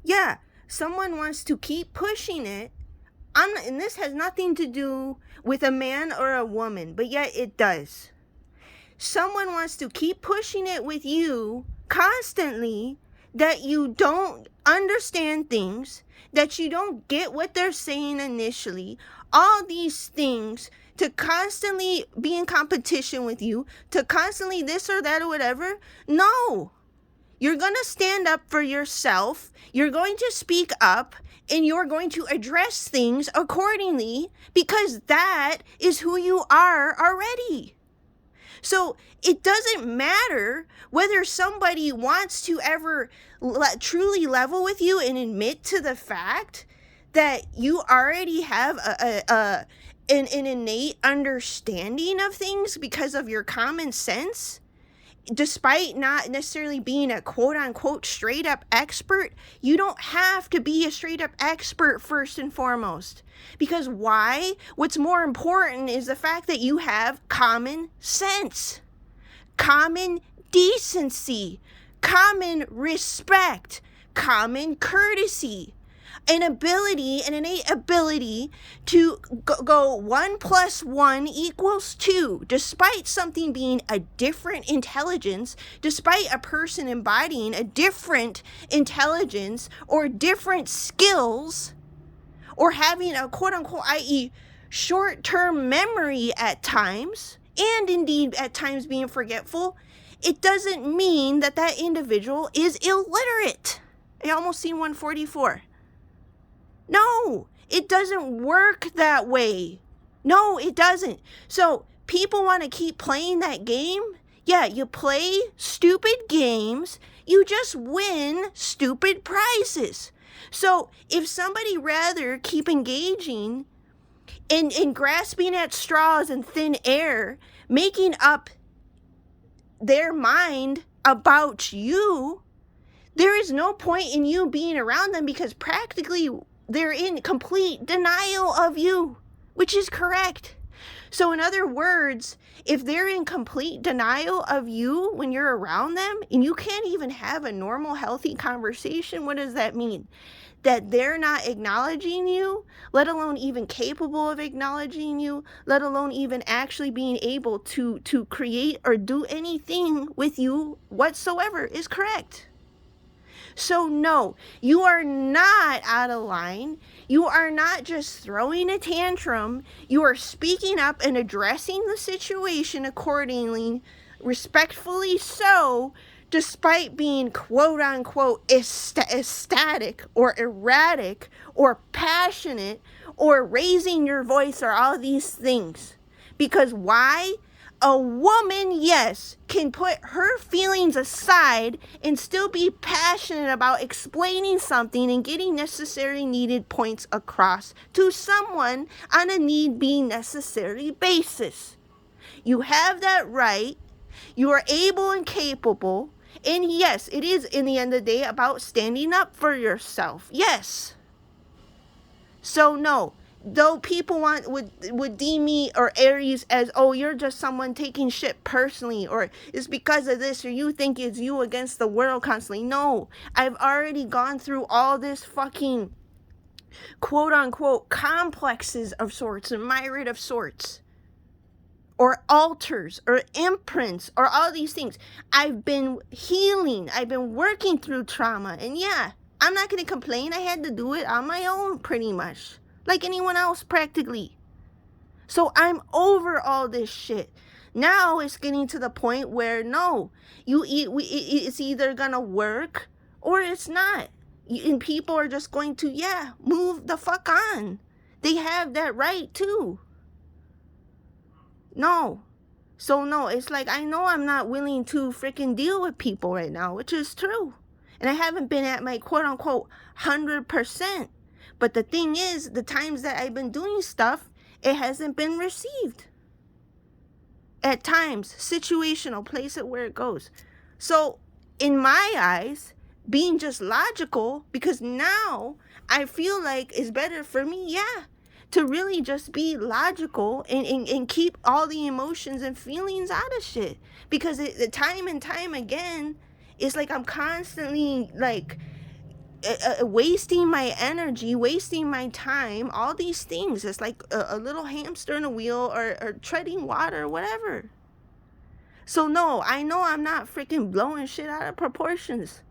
Yeah, someone wants to keep pushing it. And this has nothing to do with a man or a woman, but yet it does. Someone wants to keep pushing it with you constantly, that you don't understand things, that you don't get what they're saying initially, all these things, to constantly be in competition with you, to constantly this or that or whatever. No. You're going to stand up for yourself. You're going to speak up, and you're going to address things accordingly, because that is who you are already. So it doesn't matter whether somebody wants to ever truly level with you and admit to the fact that you already have an innate understanding of things because of your common sense. Despite not necessarily being a quote-unquote straight-up expert, you don't have to be a straight-up expert first and foremost. Because why? What's more important is the fact that you have common sense, common decency, common respect, common courtesy, an innate ability to go 1 + 1 = 2, despite something being a different intelligence, despite a person embodying a different intelligence or different skills, or having a quote-unquote, i.e. short-term memory at times, and indeed at times being forgetful. It doesn't mean that that individual is illiterate. I almost seen 144. No, it doesn't work that way. No, it doesn't. So people want to keep playing that game. Yeah, you play stupid games. You just win stupid prizes. So if somebody rather keep engaging in grasping at straws and thin air, making up their mind about you, there is no point in you being around them, because practically they're in complete denial of you, which is correct. So in other words, if they're in complete denial of you when you're around them, and you can't even have a normal, healthy conversation, what does that mean? That they're not acknowledging you, let alone even capable of acknowledging you, let alone even actually being able to create or do anything with you whatsoever, is correct. So no, you are not out of line. You are not just throwing a tantrum. You are speaking up and addressing the situation accordingly, respectfully so, despite being quote-unquote ecstatic or erratic or passionate or raising your voice or all these things. Because why? A woman, yes, can put her feelings aside and still be passionate about explaining something and getting necessary needed points across to someone on a need be necessary basis. You have that right. You are able and capable. And yes, it is in the end of the day about standing up for yourself. Yes. So no. Though people would deem me or Aries as, oh, you're just someone taking shit personally, or it's because of this, or you think it's you against the world constantly. No, I've already gone through all this fucking quote unquote complexes of sorts and myriad of sorts, or altars or imprints or all these things. I've been healing. I've been working through trauma. And yeah, I'm not going to complain. I had to do it on my own pretty much, like anyone else practically. So I'm over all this shit. Now it's getting to the point where no, it's either gonna work or it's not. And people are just going to, yeah, move the fuck on. They have that right too. No. So no, it's like, I know I'm not willing to freaking deal with people right now, which is true. And I haven't been at my quote unquote 100%. But the thing is, the times that I've been doing stuff, it hasn't been received. At times, situational, place it where it goes. So, in my eyes, being just logical, because now I feel like it's better for me, yeah, to really just be logical and keep all the emotions and feelings out of shit. Because the time and time again, it's like I'm constantly like wasting my energy, wasting my time, all these things. It's like a little hamster in a wheel, or treading water, or whatever. So no, I know I'm not freaking blowing shit out of proportions.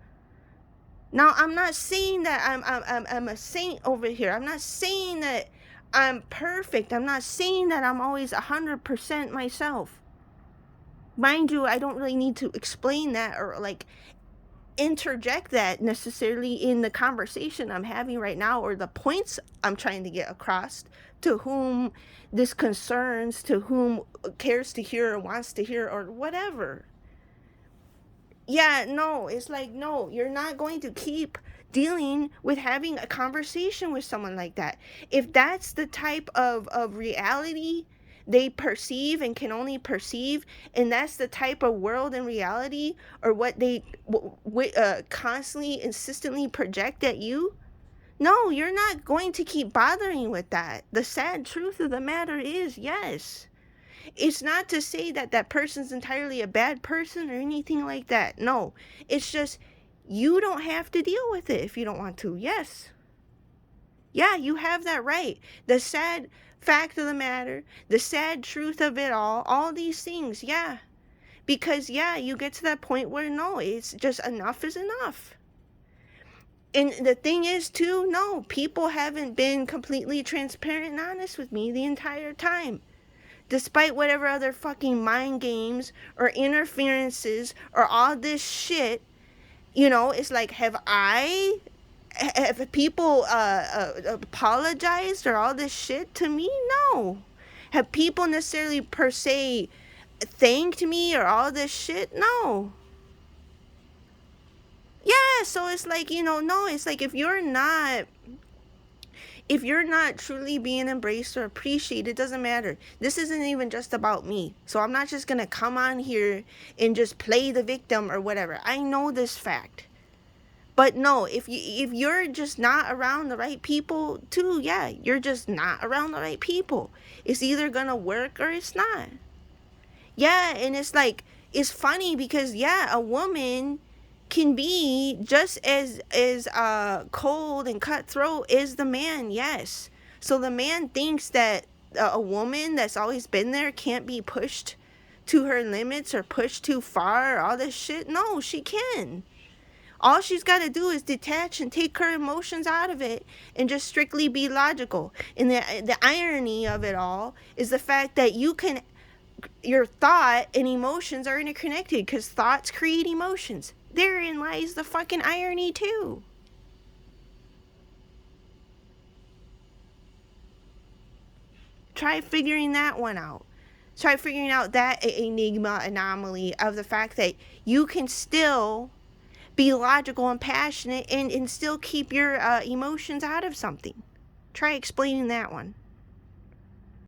Now, I'm not saying that I'm a saint over here. I'm not saying that I'm perfect. I'm not saying that I'm always 100% myself. Mind you, I don't really need to explain that or like interject that necessarily in the conversation I'm having right now, or the points I'm trying to get across to whom this concerns, to whom cares to hear or wants to hear or whatever. Yeah, no, it's like, no, you're not going to keep dealing with having a conversation with someone like that. If that's the type of reality they perceive and can only perceive, and that's the type of world and reality, or what they constantly, insistently project at you, no, you're not going to keep bothering with that. The sad truth of the matter is, yes. It's not to say that that person's entirely a bad person or anything like that. No, it's just you don't have to deal with it if you don't want to. Yes. Yeah, you have that right. The sad fact of the matter, the sad truth of it all these things. Yeah. Because, yeah, you get to that point where no, it's just enough is enough. And the thing is, too, no, people haven't been completely transparent and honest with me the entire time. Despite whatever other fucking mind games or interferences or all this shit, it's like, have people apologized or all this shit to me? No. Have people necessarily per se thanked me or all this shit? No. Yeah, so it's like, no, it's like if you're not truly being embraced or appreciated, it doesn't matter. This isn't even just about me. So I'm not just going to come on here and just play the victim or whatever. I know this fact. But no, if you're just not around the right people too, yeah, you're just not around the right people. It's either going to work or it's not. Yeah, and it's like, it's funny because, yeah, a woman can be just as cold and cutthroat as the man. Yes. So the man thinks that a woman that's always been there can't be pushed to her limits or pushed too far or all this shit. No, she can. All she's got to do is detach and take her emotions out of it and just strictly be logical. And the irony of it all is the fact that your thought and emotions are interconnected, because thoughts create emotions. Therein lies the fucking irony too. Try figuring that one out. Try figuring out that enigma anomaly of the fact that you can still be logical and passionate and still keep your emotions out of something. Try explaining that one.